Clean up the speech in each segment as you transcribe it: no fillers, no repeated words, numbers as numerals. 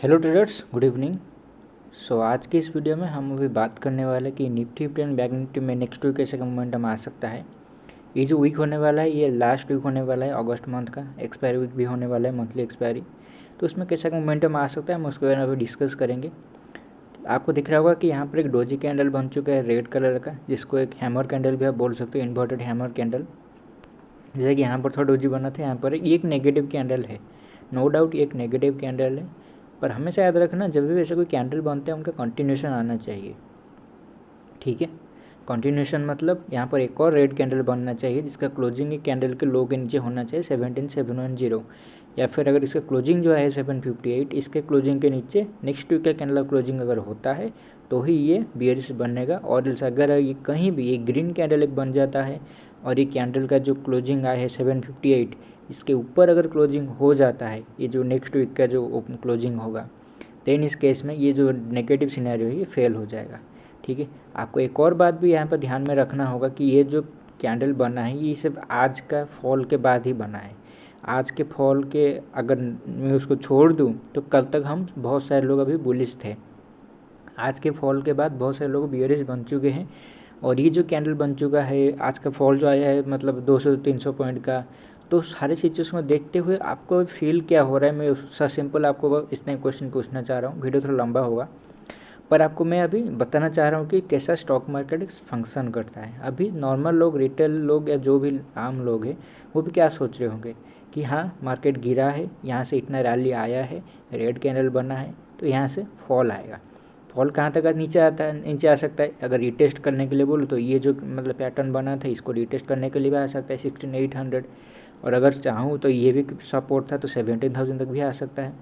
Hello traders, good evening. आज की इस वीडियो में हम अभी बात करने वाले कि निफ्टी एंड बैंक निफ्टी में नेक्स्ट वीक कैसे का मोमेंटम आ सकता है। ये जो वीक होने वाला है ये लास्ट वीक होने वाला है अगस्त मंथ का, एक्सपायरी वीक भी होने वाला है, मंथली एक्सपायरी। तो उसमें कैसा का मोमेंटम आ सकता है हम उसके बारे में अभी डिस्कस करेंगे। आपको दिख रहा होगा कि यहाँ पर एक डोजी कैंडल बन चुका है रेड कलर का, जिसको एक हैमर कैंडल भी आप बोल सकते हो, इन्वर्टेड हैमर कैंडल। जैसे कि यहाँ पर थोड़ा डोजी बना था, यहाँ पर एक नेगेटिव कैंडल है, नो डाउट एक नेगेटिव कैंडल है। पर हमेशा याद रखना, जब भी वैसे कोई कैंडल बनते हैं उनका कंटिन्यूशन आना चाहिए, ठीक है। कंटिन्यूशन मतलब यहाँ पर एक और रेड कैंडल बनना चाहिए जिसका क्लोजिंग एक कैंडल के लो के नीचे होना चाहिए 17710, या फिर अगर इसका क्लोजिंग जो है 758, इसके क्लोजिंग के नीचे नेक्स्ट वीक का कैंडल क्लोजिंग अगर होता है तो ही ये बियरिश बनेगा। और अगर ये कहीं भी ये ग्रीन कैंडल एक बन जाता है और ये कैंडल का जो क्लोजिंग आया है 758, इसके ऊपर अगर क्लोजिंग हो जाता है, ये जो नेक्स्ट वीक का जो क्लोजिंग होगा, देन इस केस में ये जो नेगेटिव सिनेरियो है ये फेल हो जाएगा, ठीक है। आपको एक और बात भी यहाँ पर ध्यान में रखना होगा कि ये जो कैंडल बना है ये सिर्फ आज का फॉल के बाद ही बना है। आज के फॉल के अगर मैं उसको छोड़ दूँ तो कल तक हम बहुत सारे लोग अभी बुलिश थे, आज के फॉल के बाद बहुत सारे लोग बियरिश बन चुके हैं। और ये जो कैंडल बन चुका है, आज का फॉल जो आया है मतलब 200-300 पॉइंट का, तो सारे सिचुएशन को देखते हुए आपको फील क्या हो रहा है, मैं उसका सिंपल आपको इतना क्वेश्चन पूछना चाह रहा हूँ। वीडियो थोड़ा लंबा होगा पर आपको मैं अभी बताना चाह रहा हूँ कि कैसा स्टॉक मार्केट फंक्शन करता है। अभी नॉर्मल लोग, रिटेल लोग या जो भी आम लोग हैं वो भी क्या सोच रहे होंगे कि हाँ मार्केट गिरा है, यहाँ से इतना रैली आया है, रेड कैंडल बना है, तो यहाँ से फॉल आएगा। फॉल कहाँ तक नीचे आता है, नीचे आ सकता है। अगर रिटेस्ट करने के लिए बोलो तो ये जो मतलब पैटर्न बना था इसको रिटेस्ट करने के लिए भी आ सकता है 16800, और अगर चाहूँ तो ये भी सपोर्ट था तो 17000 तक भी आ सकता है।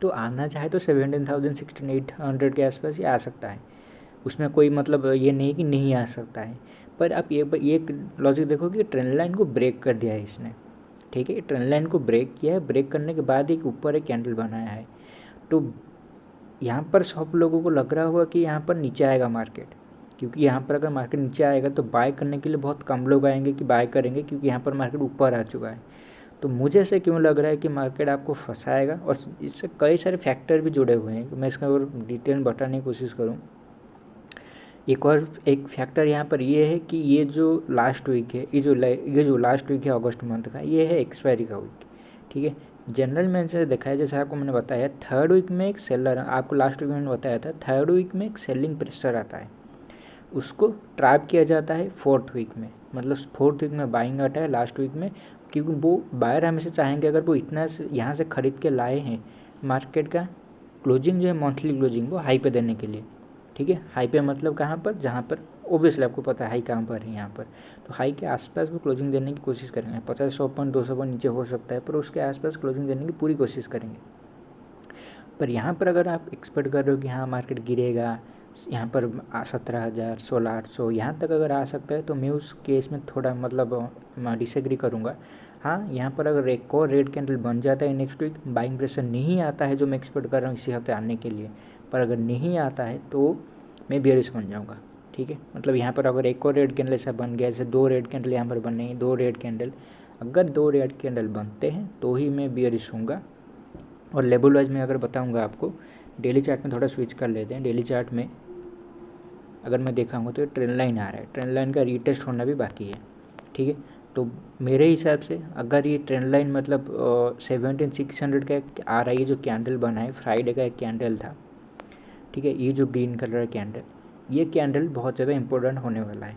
तो आना चाहे तो 17000 16800 के आसपास ही आ सकता है, उसमें कोई मतलब ये नहीं कि नहीं आ सकता है। पर आप ये लॉजिक देखो कि ट्रेंड लाइन को ब्रेक कर दिया है इसने, ठीक है। ट्रेंड लाइन को ब्रेक किया है, ब्रेक करने के बाद एक ऊपर एक कैंडल बनाया है। तो यहाँ पर सब लोगों को लग रहा होगा कि यहाँ पर नीचे आएगा मार्केट, क्योंकि यहाँ पर अगर मार्केट नीचे आएगा तो बाय करने के लिए बहुत कम लोग आएंगे कि बाय करेंगे, क्योंकि यहाँ पर मार्केट ऊपर आ चुका है। तो मुझे ऐसे क्यों लग रहा है कि मार्केट आपको फंसाएगा, और इससे कई सारे फैक्टर भी जुड़े हुए हैं। मैं इसका और डिटेल में बताने की कोशिश करूँ। एक फैक्टर यहाँ पर ये है कि ये जो लास्ट वीक है, ये जो लास्ट वीक है अगस्त मंथ का, ये है एक्सपायरी का वीक, ठीक है। जनरल में से देखा है, जैसे आपको मैंने बताया थर्ड वीक में एक सेलर, आपको लास्ट वीक में मैंने बताया था थर्ड वीक में एक सेलिंग प्रेशर आता है, उसको ट्रैप किया जाता है फोर्थ वीक में, मतलब फोर्थ वीक में बाइंग आता है लास्ट वीक में, क्योंकि वो बायर हमेशा चाहेंगे अगर वो इतना यहाँ से ख़रीद के लाए हैं, मार्केट का क्लोजिंग जो है मंथली क्लोजिंग वो हाई पे देने के लिए, ठीक है। हाई पे मतलब कहाँ पर, जहाँ पर ओबियसली आपको पता है हाई कहाँ पर है यहाँ पर, तो हाई के आसपास वो क्लोजिंग देने की कोशिश करेंगे। 50-100 पॉइंट 200 पॉइंट नीचे हो सकता है पर उसके आसपास क्लोजिंग देने की पूरी कोशिश करेंगे। पर यहाँ पर अगर आप एक्सपेक्ट कर रहे हो कि हाँ मार्केट गिरेगा, यहाँ पर 17,000 16,800 यहाँ तक अगर आ सकता है, तो मैं उस केस में थोड़ा मतलब डिसएग्री करूँगा। हाँ, यहाँ पर अगर एक और रेड कैंडल बन जाता है नेक्स्ट वीक, बाइंग प्रेशर नहीं आता है जो मैं एक्सपेक्ट कर रहा हूँ इसी हफ्ते आने के लिए, पर अगर नहीं आता है तो मैं बेयरिश बन जाऊँगा, ठीक है। मतलब यहाँ पर अगर एक और रेड कैंडल ऐसा बन गया, जैसे 2 रेड कैंडल यहाँ पर बने, 2 रेड कैंडल, अगर 2 रेड कैंडल बनते हैं तो ही मैं बेयरिश हूँगा। और लेवल वाइज में अगर बताऊँगा आपको, डेली चार्ट में थोड़ा स्विच कर लेते हैं। डेली चार्ट में अगर मैं देखाऊँगा तो ट्रेंड लाइन आ रहा है, ट्रेंड लाइन का रीटेस्ट होना भी बाकी है, ठीक है। तो मेरे हिसाब से अगर ये ट्रेंड लाइन मतलब 17600 का आ रहा है, ये जो कैंडल बना है फ्राइडे का एक कैंडल था, ठीक है, ये जो ग्रीन कलर कैंडल, ये कैंडल बहुत ज़्यादा इंपॉर्टेंट होने वाला है।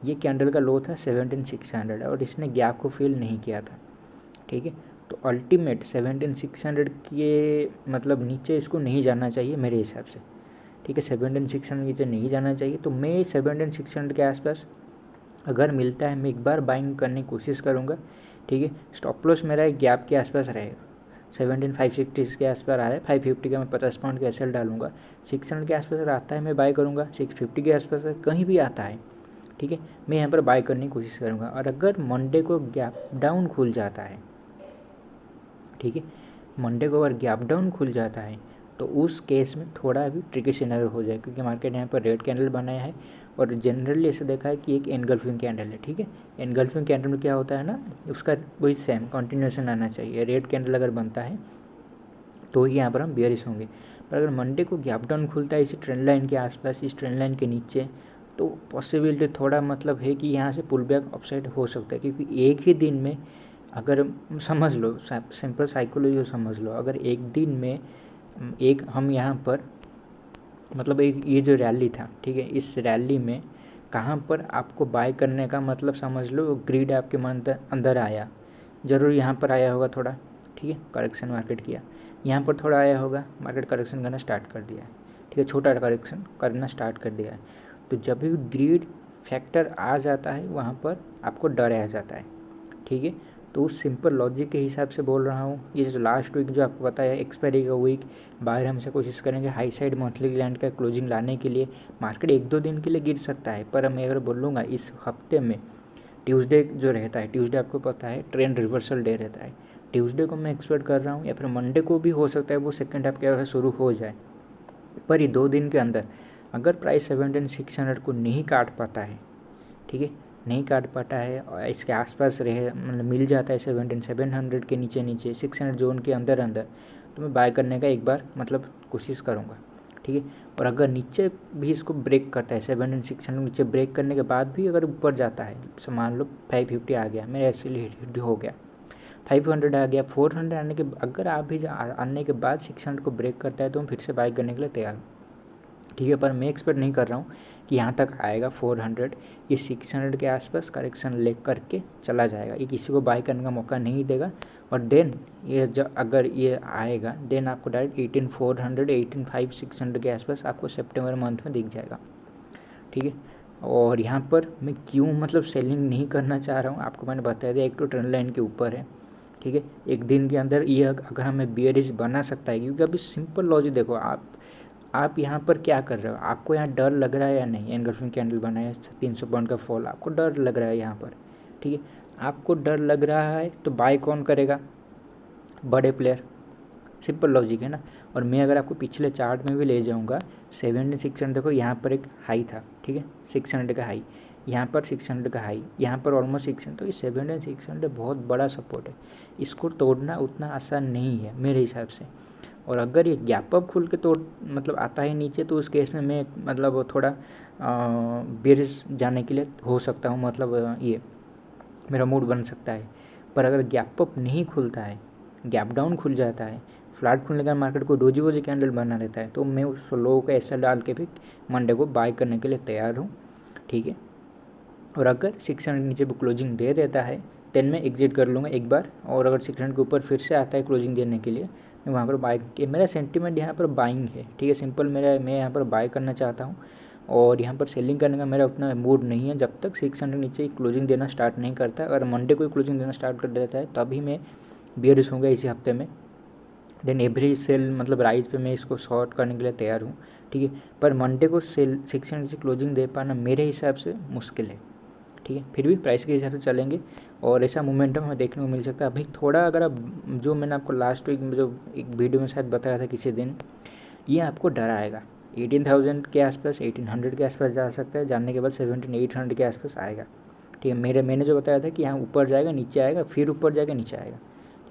ये कैंडल का लो था 17600 और इसने गैप को फिल नहीं किया था, ठीक है। तो अल्टीमेट 17600 के मतलब नीचे इसको नहीं जाना चाहिए मेरे हिसाब से, ठीक है। 17600 नीचे नहीं जाना चाहिए, तो मैं 17600 के आसपास अगर मिलता है मैं एक बार बाइंग करने की कोशिश करूँगा, ठीक है। स्टॉप लॉस मेरा एक गैप के आसपास रहेगा, 17560 के आसपास आ रहा है, 550 का मैं 50 पॉइंट का एसएल डालूंगा। 600 के आसपास अगर आता है मैं बाय करूँगा, 650 के आसपास कहीं भी आता है, ठीक है, मैं यहाँ पर बाय करने की कोशिश करूँगा। और अगर मंडे को गैप डाउन खुल जाता है, ठीक है, मंडे को अगर गैप डाउन खुल जाता है तो उस केस में थोड़ा भी ट्रिकी सिनेरियो हो जाए, क्योंकि मार्केट यहाँ पर रेड कैंडल बनाया है और जनरली ऐसे देखा है कि एक एनगल्फिंग कैंडल है, ठीक है। एनगल्फिंग कैंडल में क्या होता है ना, उसका वही सेम कंटिन्यूशन आना चाहिए। रेड कैंडल अगर बनता है तो ही यहाँ पर हम बियरिश होंगे। पर अगर मंडे को गैप डाउन खुलता है इसी ट्रेंड लाइन के आसपास, इस ट्रेंड लाइन के नीचे, तो पॉसिबिलिटी थोड़ा मतलब है कि यहाँ से पुल बैक अपसाइड हो सकता है, क्योंकि एक ही दिन में अगर समझ लो, सिंपल साइकोलॉजी को समझ लो, अगर एक दिन में एक हम यहाँ पर मतलब एक ये जो रैली था, ठीक है, इस रैली में कहाँ पर आपको बाय करने का मतलब समझ लो ग्रीड आपके मन अंदर आया, ज़रूर यहाँ पर आया होगा थोड़ा, ठीक है, करेक्शन मार्केट किया, यहाँ पर थोड़ा आया होगा, मार्केट करेक्शन करना स्टार्ट कर दिया है, ठीक है, छोटा करेक्शन करना स्टार्ट कर दिया है। तो जब भी ग्रीड फैक्टर आ जाता है वहाँ पर आपको डर आ जाता है, ठीक है। तो उस सिंपल लॉजिक के हिसाब से बोल रहा हूँ। ये जो लास्ट वीक जो आपको पता है एक्सपायरी का वीक, बाहर हमसे कोशिश करेंगे हाई साइड मंथली लैंड का क्लोजिंग लाने के लिए। मार्केट 1-2 दिन के लिए गिर सकता है, पर मैं अगर बोलूँगा इस हफ्ते में ट्यूसडे जो रहता है, ट्यूसडे आपको पता है ट्रेंड रिवर्सल डे रहता है, ट्यूसडे को मैं एक्सपेक्ट कर रहा हूँ, या फिर मंडे को भी हो सकता है वो सेकेंड हाफ के शुरू हो जाए। पर ये 2 दिन के अंदर अगर प्राइस 7600 को नहीं काट पाता है, ठीक है, नहीं काट पाता है और इसके आसपास रहे, मतलब मिल जाता है 7700 के नीचे नीचे 600 जोन के अंदर अंदर, तो मैं बाय करने का एक बार मतलब कोशिश करूँगा, ठीक है। और अगर नीचे भी इसको ब्रेक करता है 7600 नीचे ब्रेक करने के बाद भी अगर ऊपर जाता है, तो मान लो 550 आ गया, मेरा ऐसे हिट हो गया, 500 आ गया, 400 आने के अगर आप भी आने के बाद 600 को ब्रेक करता है तो हम फिर से बाय करने के लिए तैयार हूँ, ठीक है। पर मैं एक्सपेक्ट नहीं कर रहा हूँ कि यहाँ तक आएगा 400, ये 600 के आसपास करेक्शन ले करके चला जाएगा, ये किसी को बाय करने का मौका नहीं देगा। और देन ये जब अगर ये आएगा देन आपको डायरेक्ट 18400 18500 के आसपास आपको सितंबर मंथ में दिख जाएगा, ठीक है। और यहाँ पर मैं क्यों मतलब सेलिंग नहीं करना चाह रहा हूँ आपको मैंने बताया दिया, एक तो ट्रेंड लाइन के ऊपर है, ठीक है, एक दिन के अंदर ये अगर हमें बियरिश बना सकता है, क्योंकि अभी सिंपल लॉजिक देखो, आप यहाँ पर क्या कर रहे हो, आपको यहाँ डर लग रहा है या नहीं, एनगल्फिंग कैंडल बना है 300 पॉइंट का फॉल, आपको डर लग रहा है यहाँ पर, ठीक है, आपको डर लग रहा है तो बाय कौन करेगा, बड़े प्लेयर, सिंपल लॉजिक है ना। और मैं अगर आपको पिछले चार्ट में भी ले जाऊँगा 7600, देखो यहाँ पर एक हाई था, ठीक है, 600 का हाई, यहाँ पर 600 का हाई, यहाँ पर ऑलमोस्ट 600, तो ये 7600 बहुत बड़ा सपोर्ट है, इसको तोड़ना उतना आसान नहीं है मेरे हिसाब से। और अगर ये गैप अप खुल के तोड़ मतलब आता है नीचे, तो उस केस में मैं मतलब थोड़ा बेरिश जाने के लिए हो सकता हूँ, मतलब ये मेरा मूड बन सकता है। पर अगर गैप अप नहीं खुलता है, गैप डाउन खुल जाता है, फ्लैट खुलने का मार्केट को डोजी वोजी कैंडल बना लेता है, तो मैं उस लो का ऐसा डाल के भी मंडे को बाय करने के लिए तैयार हूँ, ठीक है। और अगर 600 नीचे वो क्लोजिंग दे देता है देन मैं एग्जिट कर लूँगा एक बार, और अगर 600 के ऊपर फिर से आता है क्लोजिंग देने के लिए, मैं वहाँ पर बाय के, मेरा सेंटीमेंट यहाँ पर बाइंग है, ठीक है, सिंपल मैं यहाँ पर बाय करना चाहता हूँ। और यहाँ पर सेलिंग करने का मेरा उतना मूड नहीं है जब तक 600 नीचे क्लोजिंग देना स्टार्ट नहीं करता। अगर मंडे को क्लोजिंग देना स्टार्ट कर देता है तभी मैं बियरिश होऊंगा इसी हफ्ते में, देन एवरी सेल मतलब राइज पे मैं इसको शॉर्ट करने के लिए तैयार हूँ, ठीक है। पर मंडे को सेल 600 नीचे क्लोजिंग दे पाना मेरे हिसाब से मुश्किल है, ठीक है, फिर भी प्राइस के हिसाब से चलेंगे और ऐसा मोमेंटम हमें देखने को मिल सकता है। अभी थोड़ा अगर आप जो मैंने आपको लास्ट वीक में जो एक वीडियो में शायद बताया था किसी दिन, ये आपको डर आएगा 18,000 के आसपास 1800 के आसपास जा सकता है, जानने के बाद 17,800 के आसपास आएगा, ठीक है। मैंने जो बताया था कि यहाँ ऊपर जाएगा नीचे आएगा फिर ऊपर जाएगा नीचे आएगा,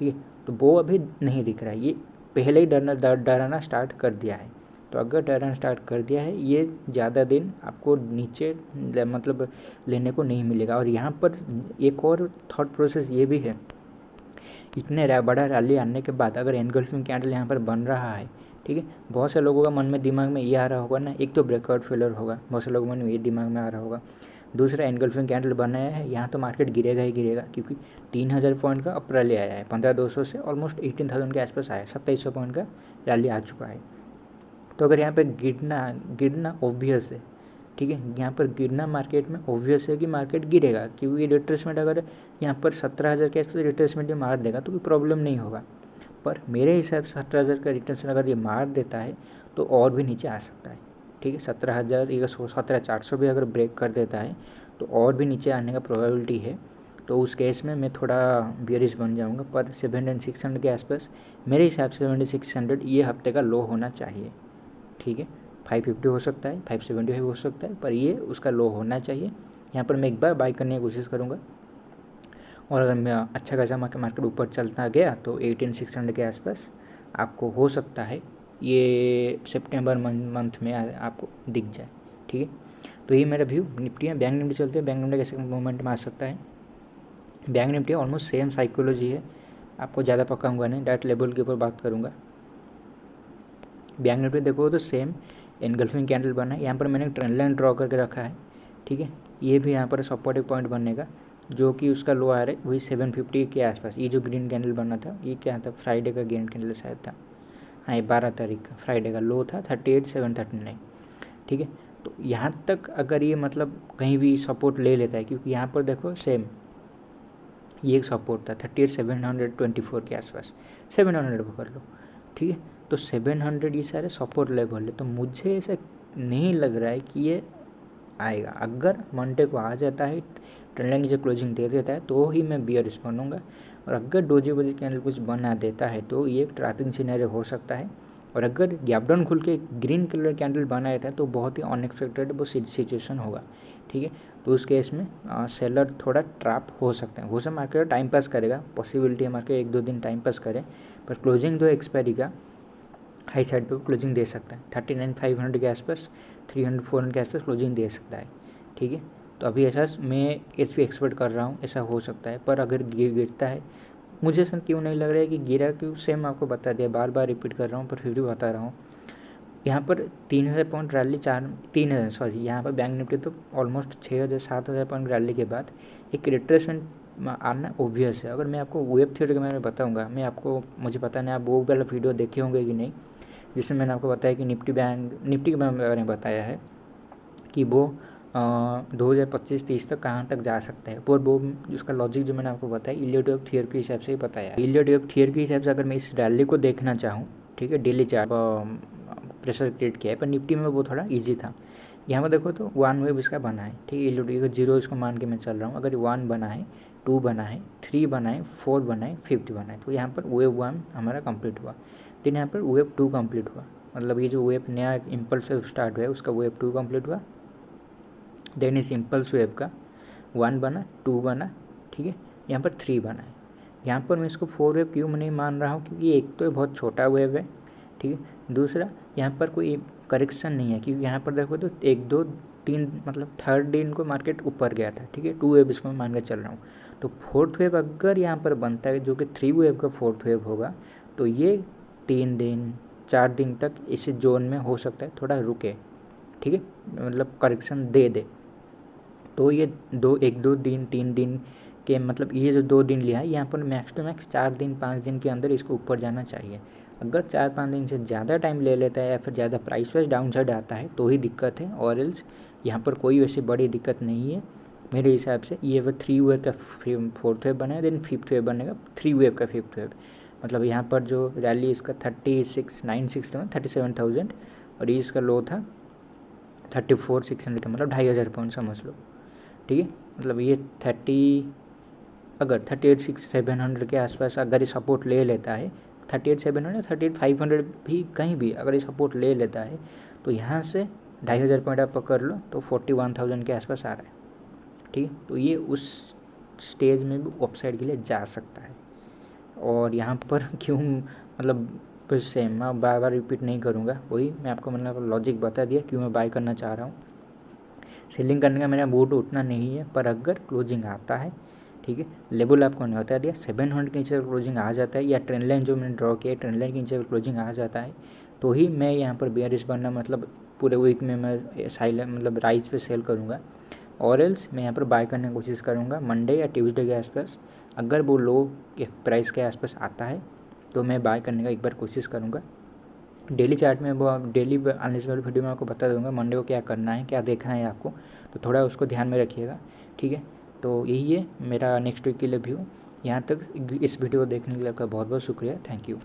ठीक है, तो वो अभी नहीं दिख रहा है, ये पहले ही डराना स्टार्ट कर दिया है। तो अगर डराना स्टार्ट कर दिया है, ये ज़्यादा दिन आपको नीचे मतलब लेने को नहीं मिलेगा। और यहाँ पर एक और थॉट प्रोसेस ये भी है, इतने बड़ा रैली आने के बाद अगर एनगल्फिंग कैंडल यहाँ पर बन रहा है, ठीक है, बहुत से लोगों का मन में दिमाग में ये आ रहा होगा ना, एक तो ब्रेकआउट फेलर होगा, बहुत से लोगों के मन में ये दिमाग में आ रहा होगा, दूसरा एनगल्फिंग कैंडल बनाया है यहाँ तो मार्केट गिरेगा ही गिरेगा, क्योंकि 3000 पॉइंट का अप रैली आया है, 15,200 से ऑलमोस्ट 18,000 के आसपास आया, 2700 पॉइंट का रैली आ चुका है। तो अगर यहाँ पे गिरना ऑब्वियस है, ठीक है, यहाँ पर गिरना मार्केट में ऑब्वियस है कि मार्केट गिरेगा, क्योंकि रिट्रेसमेंट अगर यहाँ पर 17,000 के आसपास रिट्रेसमेंट ये मार देगा तो कोई प्रॉब्लम नहीं होगा। पर मेरे हिसाब से 17,000 का रिट्रेसमेंट अगर ये मार देता है तो और भी नीचे आ सकता है, ठीक है, 17,000 या 17,400 भी अगर ब्रेक कर देता है तो और भी नीचे आने का प्रोबेबिलिटी है। तो उस केस में मैं थोड़ा बियरिश बन जाऊंगा। पर 7,600 के आसपास मेरे हिसाब से 7,600 ये हफ्ते का लो होना चाहिए, ठीक है, 550 हो सकता है, 575 हो सकता है, पर ये उसका लो होना चाहिए। यहाँ पर मैं एक बार बाई करने की कोशिश करूँगा, और अगर मैं अच्छा खासा मार्केट ऊपर चलता गया तो 18,600 के आसपास आपको हो सकता है ये सितंबर मंथ में आपको दिख जाए। ठीक है, तो ये मेरा व्यू निफ्टी है। बैंक निफ्टी चलते हैं, बैंक निफ्टी कैसे मूवमेंट में आ सकता है। Bank Nifty almost same psychology है, आपको ज़्यादा पकाऊंगा नहीं, डायरेक्ट लेवल के ऊपर बात करूँगा। बैंक निफ्टी देखो तो सेम एनगल्फिंग कैंडल बना है, यहाँ पर मैंने ट्रेंड लाइन ड्रॉ करके रखा है। ठीक है, ये भी यहाँ पर सपोर्टिव पॉइंट बनेगा, जो कि उसका लो आ रहा है वही 750 के आसपास। ये जो ग्रीन कैंडल बना था ये क्या था, फ्राइडे का ग्रीन कैंडल शायद था, हाँ ये 12 तारीख का फ्राइडे का लो था 38,739। ठीक है, तो यहाँ तक अगर ये मतलब कहीं भी सपोर्ट ले लेता है, क्योंकि यहाँ पर देखो सेम ये एक सपोर्ट था 38,724 के आसपास, 700 पकड़ लो। ठीक है, तो 700 ये सारे सपोर्ट लेवल है, तो मुझे ऐसा नहीं लग रहा है कि ये आएगा। अगर मंडे को आ जाता है, ट्रेंड लाइन नीचे क्लोजिंग दे देता है, तो ही मैं बियरिश बनूंगा। और अगर डोजी वोजी कैंडल कुछ बना देता है तो ये एक ट्रैपिंग सिनेरियो हो सकता है। और अगर गैप डाउन खुल के ग्रीन कलर कैंडल बना देता है तो बहुत ही अनएक्सपेक्टेड वो सिचुएशन होगा। ठीक है, तो उस केस में सेलर थोड़ा ट्रैप हो सकते हैं। हो सकता मार्केट टाइम पास करेगा, पॉसिबिलिटी है मार्केट 1-2 दिन टाइम पास करे, पर क्लोजिंग दो एक्सपायरी का हाई साइड पे क्लोजिंग दे सकता है। 39,500 के आसपास, 300-400 के आसपास क्लोजिंग दे सकता है। ठीक है, तो अभी ऐसा मैं इस पर एक्सपेक्ट कर रहा हूँ, ऐसा हो सकता है। पर अगर गिरता है, मुझे ऐसा क्यों नहीं लग रहा है कि गिरा, क्यों सेम आपको बता दिया, बार बार रिपीट कर रहा हूँ पर फिर भी बता रहा हूँ। यहाँ पर 3,000 पॉइंट रैली 3,000 सॉरी, यहाँ पर बैंक निफ्टी तो ऑलमोस्ट 6,000-7,000 पॉइंट रैली के बाद एक रिट्रेसमेंट आना ओबियस है। अगर मैं आपको वेब थ्योरी के बारे में बताऊँगा, मैं आपको, मुझे पता नहीं आप वो वाला वीडियो देखे होंगे कि नहीं, जिसमें मैंने आपको बताया कि निफ्टी के बारे में बताया है कि वो 2025-30 तक कहाँ तक जा सकता है। और वो उसका लॉजिक जो मैंने आपको बताया इलियोटिव थियर के हिसाब से ही बताया। इलियोटिव थियर के हिसाब से अगर मैं इस रैली को देखना चाहूँ, ठीक है, डेली चार्ट प्रेशर क्रिएट किया है, पर निफ्टी में वो थोड़ा ईजी था। यहाँ पर देखो तो 1 वेव इसका बना है। ठीक है, इलियोटिव 0 इसको मान के मैं चल रहा हूँ। अगर 1 बना है, 2 बना है, 3 बना है, 4 बना है, 50 बना है, तो यहाँ पर वेव 1 हमारा कंप्लीट हुआ। देन यहाँ पर वेव 2 कंप्लीट हुआ, मतलब ये जो वेव नया इम्पल्स वेव स्टार्ट हुआ है उसका वेव 2 कंप्लीट हुआ। देन इस इम्पल्स वेव का 1 बना, 2 बना, ठीक है, यहाँ पर 3 बना है। यहाँ पर मैं इसको 4 वेव क्यों नहीं मान रहा हूँ, क्योंकि एक तो बहुत छोटा वेव है। ठीक है, दूसरा यहाँ पर कोई करेक्शन नहीं है, क्योंकि यहाँ पर देखो तो 1, 2, 3 मतलब थर्ड दिन को मार्केट ऊपर गया था। ठीक है, 2 वेव इसको मैं मान के चल रहा हूँ। तो 4th वेव अगर यहाँ पर बनता है, जो कि 3 वेव का 4th वेव होगा, तो ये 3 दिन 4 दिन तक इस जोन में हो सकता है थोड़ा रुके। ठीक है, मतलब करेक्शन दे दे, तो ये 1-2 दिन 3 दिन के, मतलब ये जो 2 दिन लिया है, यहाँ पर मैक्स टू मैक्स 4 दिन 5 दिन के अंदर इसको ऊपर जाना चाहिए। अगर 4-5 दिन से ज़्यादा टाइम ले लेता है या फिर ज़्यादा प्राइस वाइज डाउन साइड आता है तो ही दिक्कत है, और एल्स यहाँ पर कोई वैसी बड़ी दिक्कत नहीं है मेरे हिसाब से। ये वो 3 वेव का 4th वेव बना है, देन 5th वेव बनेगा, 3 वेव का 5th वेव। मतलब यहाँ पर जो रैली इसका 36,960 37,000, और ये इसका लो था 34,600 का, मतलब 2,500 पॉइंट समझ लो। ठीक है, मतलब ये 38,700 के आसपास अगर ये सपोर्ट ले लेता है, 38,700 38,500 भी कहीं भी अगर ये सपोर्ट ले लेता है, तो यहाँ से 2,500 पॉइंट आप पकड़ लो तो 41,000 के आसपास आ रहा है। ठीक है, तो ये उस स्टेज में भी अपसाइड के लिए जा सकता है। और यहाँ पर क्यों, मतलब फिर से मैं बार बार रिपीट नहीं करूँगा, वही मैं आपको मतलब लॉजिक बता दिया क्यों मैं बाय करना चाह रहा हूँ। सेलिंग करने का मेरा मूड उतना नहीं है, पर अगर क्लोजिंग आता है, ठीक है, लेवल आपको नहीं बता दिया, 700 के नीचे क्लोजिंग आ जाता है, या ट्रेंड लाइन जो मैंने ड्रॉ किया है ट्रेंड लाइन के नीचे क्लोजिंग आ जाता है, तो ही मैं यहाँ पर बेयरिश बनना, मतलब पूरे वीक में मैं साइलेंट मतलब राइज पे सेल करूँगा। और एल्स मैं यहाँ पर बाय करने की कोशिश करूँगा मंडे या ट्यूसडे के आसपास। अगर वो लो के प्राइस के आसपास आता है तो मैं बाय करने का एक बार कोशिश करूँगा। डेली चार्ट में वो डेली एनालिसिस वाली वीडियो में आपको बता दूंगा मंडे को क्या करना है, क्या देखना है आपको, तो थोड़ा उसको ध्यान में रखिएगा। ठीक है, तो यही है मेरा नेक्स्ट वीक के लिए व्यू। यहाँ तक इस वीडियो को देखने के लिए आपका बहुत बहुत शुक्रिया, थैंक यू।